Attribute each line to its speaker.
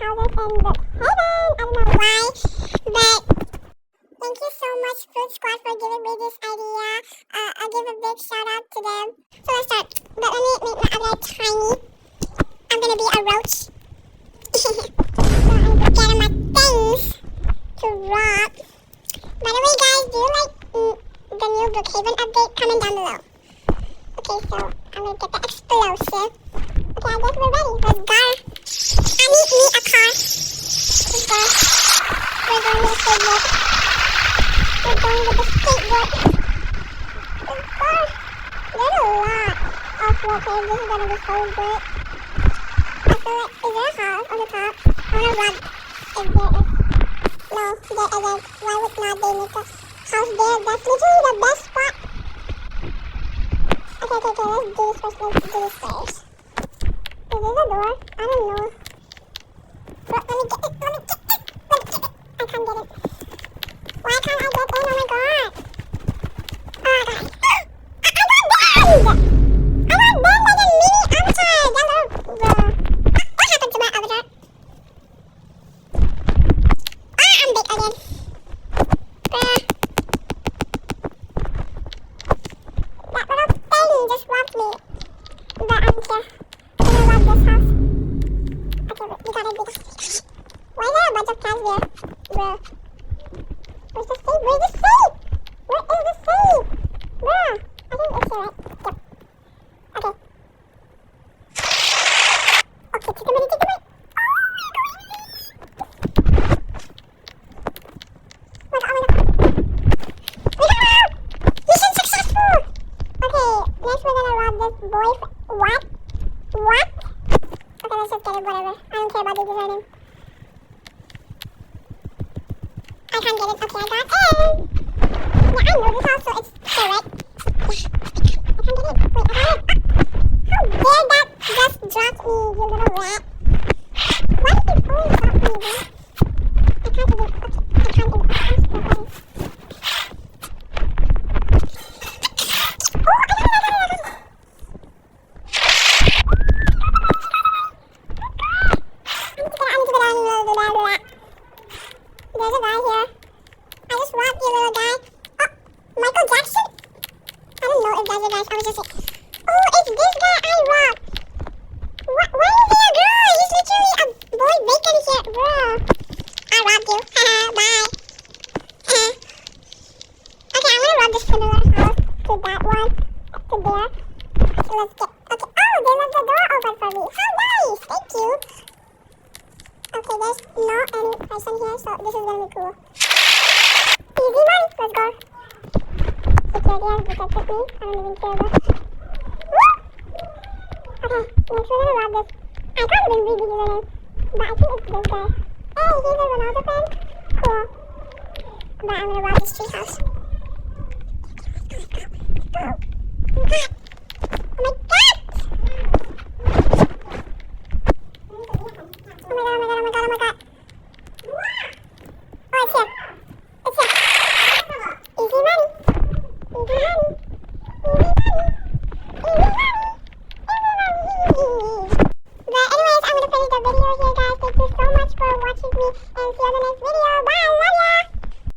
Speaker 1: houses in the heaven. I don't know why, but thank you so much, Fruit Squad, for giving me this idea. I'll give a big shout out to them. So let's start. But let me make my outline tiny. I'm gonna be a roach. So I'm getting my things to rob. By the way, guys, do you like the new Brookhaven update? Comment down below. Okay, so I'm gonna get the explosive. Okay, I guess we're ready. Let's go. I need me a car. Let's go. We're going with the skateboard. We're going with the skateboard. Let's go. There's a lot of roleplay. This is gonna be so good. I feel like, is there a house on the top? I wanna run if there is. No, there isn't. Why would not they make a house there? That's literally the best spot. Okay, let's do this first. Let's do this first. Is this a door? I don't know. Let me get it. I can't get it. Why can't I get in? Oh my god. Oh, I got it. I got banned! I got banned like a mini avatar. What happened to my avatar? I'm big again. That little thing just robbed me. But I'm here. I'm gonna rob this house. Okay, we gotta be. Why is there a bunch of cats there? Bro. Where's the safe? Where's the safe? Where is the safe? Bro. I think it's here, right? Yep. Okay. Okay, take a minute. Mission successful! Okay, next we're gonna rob this boy. What? Okay, let's just get it, whatever. I don't care about the designing. I can't get it. Okay, I got it. Yeah, I know this house, so it's so right. I can't get it. Wait, I got it. How dare that just drop me, you little rat? Why did you always drop me, man? I can't do it. Okay, I can't do it. I'm so funny. Oh, I got it. There's a guy here. I just robbed you, little guy. Oh, Michael Jackson? I don't know if that's a guy. I was just like, oh, it's this guy I robbed. Why is he a girl? He's literally a boy bacon here. Bro. I robbed you. Haha, bye. Okay, I'm gonna rob this similar house to that one. To there. So let's get, okay. Oh, they left the door open for me. How nice. Thank you. Okay, there's no any person here, so this is gonna be cool. Easy one, let's go. Security has detected me. I don't even care about it. Okay, next we're gonna rob this. I can't even read the username, but I think it's this guy. Hey, he's a Ronaldo fan? Cool. But I'm gonna rob this tree house. Go. Oh my god! But anyways, I'm gonna finish the video here, guys. Thank you so much for watching me, and see you on the next video. Bye!